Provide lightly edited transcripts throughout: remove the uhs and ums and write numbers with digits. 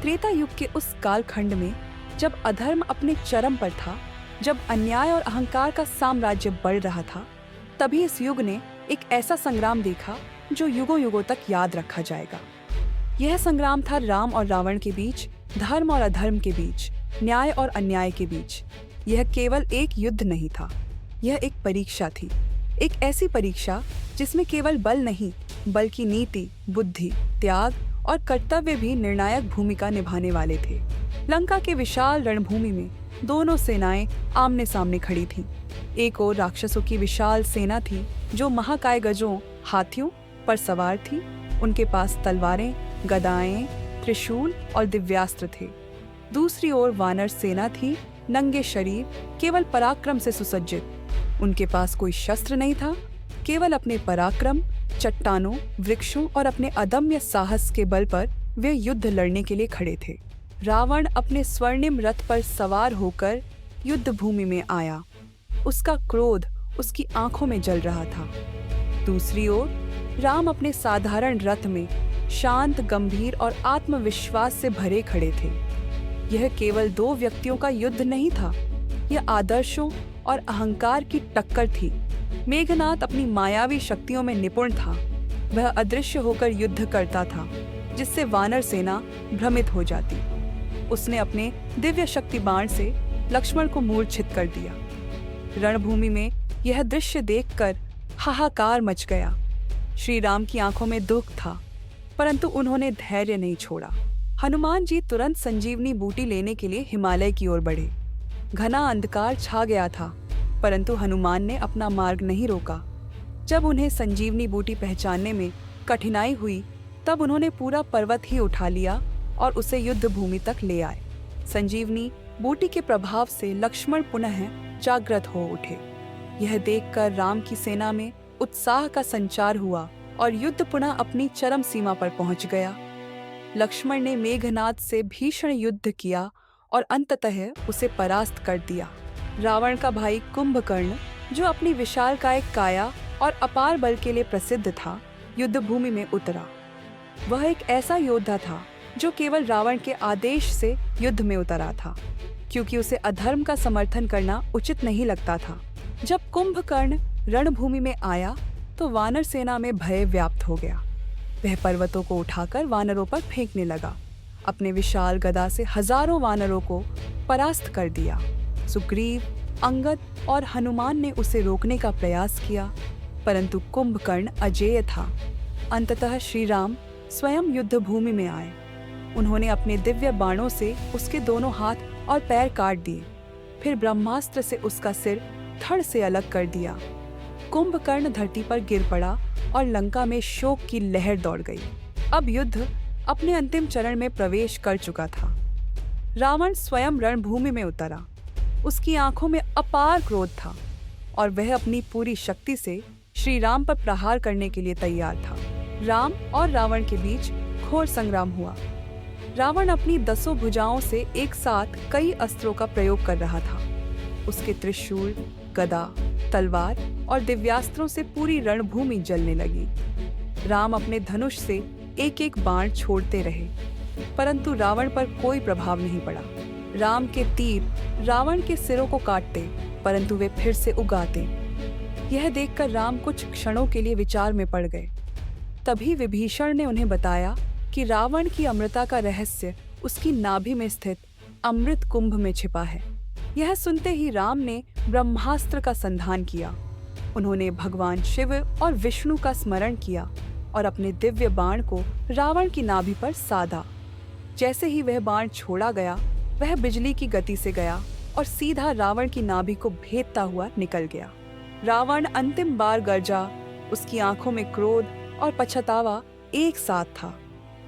त्रेता युग के उस कालखंड में जब अधर्म अपने चरम पर था, जब अन्याय और अहंकार का साम्राज्य बढ़ रहा था, तभी इस युग ने एक ऐसा संग्राम देखा जो युगों युगों तक याद रखा जाएगा। यह संग्राम था राम और रावण के बीच, धर्म और अधर्म के बीच, न्याय और अन्याय के बीच। यह केवल एक युद्ध नहीं था, यह एक परीक्षा थी। एक ऐसी परीक्षा जिसमें केवल बल नहीं बल्कि नीति, बुद्धि, त्याग और कर्तव्य भी निर्णायक भूमिका निभाने वाले थे। लंका के विशाल रणभूमि में दोनों सेनाएं आमने सामने खड़ी थीं। एक ओर राक्षसों की विशाल सेना थी जो महाकाय गजों, हाथियों पर सवार थी। उनके पास तलवारें, गदाएं, त्रिशूल और दिव्यास्त्र थे। दूसरी ओर वानर सेना थी, नंगे शरीर, केवल पराक्रम से सुसज्जित। उनके पास कोई शस्त्र नहीं था, केवल अपने पराक्रम, चट्टानों, वृक्षों और अपने अदम्य साहस के बल पर वे युद्ध लड़ने के लिए खड़े थे। रावण अपने स्वर्णिम रथ पर सवार होकर युद्ध भूमि में आया। उसका क्रोध उसकी आंखों में जल रहा था। दूसरी ओर राम अपने साधारण रथ में शांत, गंभीर और आत्मविश्वास से भरे खड़े थे। यह केवल दो व्यक्तियों का युद्ध नहीं था, यह आदर्शों और अहंकार की टक्कर थी। मेघनाद अपनी मायावी शक्तियों में निपुण था। वह अदृश्य होकर युद्ध करता था, जिससे वानर सेना भ्रमित हो जाती। उसने अपने दिव्य शक्ति बाण से लक्ष्मण को मूर्छित कर दिया। रणभूमि में यह दृश्य देखकर हाहाकार मच गया। श्री राम की आंखों में दुख था, परंतु उन्होंने धैर्य नहीं छोड़ा। हनुमान जी तुरंत संजीवनी बूटी लेने के लिए हिमालय की ओर बढ़े। घना अंधकार छा गया था, परंतु हनुमान ने अपना मार्ग नहीं रोका। जब उन्हें संजीवनी बूटी पहचानने में कठिनाई हुई, तब उन्होंने पूरा पर्वत ही उठा लिया और उसे युद्ध भूमि तक ले आए। संजीवनी बूटी के प्रभाव से लक्ष्मण पुनः जागृत हो उठे। यह देखकर राम की सेना में उत्साह का संचार हुआ और युद्ध पुनः अपनी चरम सीमा पर पहुंच गया। लक्ष्मण ने मेघनाद से भीषण युद्ध किया और अंततः उसे परास्त कर दिया। रावण का भाई कुंभकर्ण, जो अपनी विशालकाय काया और अपार बल के लिए प्रसिद्ध था, युद्ध भूमि में उतरा। वह एक ऐसा योद्धा था जो केवल रावण के आदेश से युद्ध में उतरा था, क्योंकि उसे अधर्म का समर्थन करना उचित नहीं लगता था। जब कुंभकर्ण रणभूमि में आया तो वानर सेना में भय व्याप्त हो गया। वह पर्वतों को उठाकर वानरों पर फेंकने लगा। अपने विशाल गदा से हजारों वानरों को परास्त कर दिया। सुग्रीव, अंगद और हनुमान ने उसे रोकने का प्रयास किया, परंतु कुंभकर्ण अजेय था। अंततः श्री राम स्वयं युद्ध भूमि में आए। उन्होंने अपने दिव्य बाणों से उसके दोनों हाथ और पैर काट दिए, फिर ब्रह्मास्त्र से उसका सिर धड़ से अलग कर दिया। कुंभकर्ण धरती पर गिर पड़ा और लंका में शोक की लहर दौड़ गई। अब युद्ध अपने अंतिम चरण में प्रवेश कर चुका था। रावण स्वयं रणभूमि में उतरा। उसकी आंखों में अपार क्रोध था और वह अपनी पूरी शक्ति से श्री राम पर प्रहार करने के लिए तैयार था। राम और रावण के बीच घोर संग्राम हुआ। रावण अपनी 10 भुजाओं से एक साथ कई अस्त्रों का प्रयोग कर रहा था। उसके त्रिशूल, गदा, तलवार और दिव्यास्त्रों से पूरी रणभूमि जलने लगी। राम अपने धनुष से एक एक बाण छोड़ते रहे, परंतु रावण पर कोई प्रभाव नहीं पड़ा। राम के तीर रावण के सिरों को काटते, परंतु वे फिर से उगाते। यह देखकर राम कुछ क्षणों के लिए विचार में पड़ गए। तभी विभीषण ने उन्हें बताया कि रावण की अमरता का रहस्य उसकी नाभि में स्थित अमृत कुंभ में छिपा है। यह सुनते ही राम ने ब्रह्मास्त्र का संधान किया। उन्होंने भगवान शिव और विष्णु का स्मरण किया और अपने दिव्य बाण को रावण की नाभि पर साधा। जैसे ही वह बाण छोड़ा गया, वह बिजली की गति से गया और सीधा रावण की नाभि को भेदता हुआ निकल गया। रावण अंतिम बार गरजा। उसकी आंखों में क्रोध और पछतावा एक साथ था।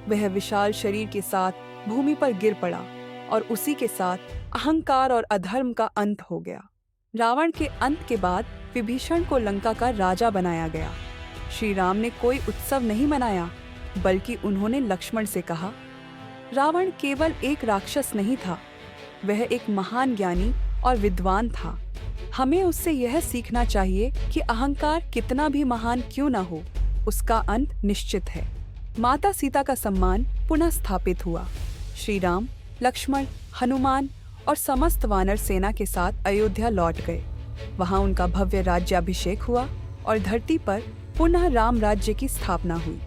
वह विशाल शरीर के साथ भूमि पर गिर पड़ा और उसी के साथ अहंकार और अधर्म का अंत हो गया। रावण के अंत के बाद विभीषण को लंका का राजा बनाया गया। श्री राम ने कोई उत्सव नहीं मनाया, बल्कि उन्होंने लक्ष्मण से कहा, रावण केवल एक राक्षस नहीं था, वह एक महान ज्ञानी और विद्वान था। हमें उससे यह सीखना चाहिए कि अहंकार कितना भी महान क्यों न हो, उसका अंत निश्चित है। माता सीता का सम्मान पुनः स्थापित हुआ। श्री राम, लक्ष्मण, हनुमान और समस्त वानर सेना के साथ अयोध्या लौट गए। वहां उनका भव्य राज्याभिषेक हुआ और धरती पर पुनः राम राज्य की स्थापना हुई।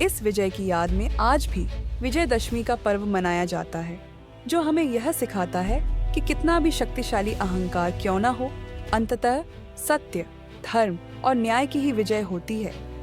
इस विजय की याद में आज भी विजयदशमी का पर्व मनाया जाता है, जो हमें यह सिखाता है कि कितना भी शक्तिशाली अहंकार क्यों न हो, अंततः सत्य, धर्म और न्याय की ही विजय होती है।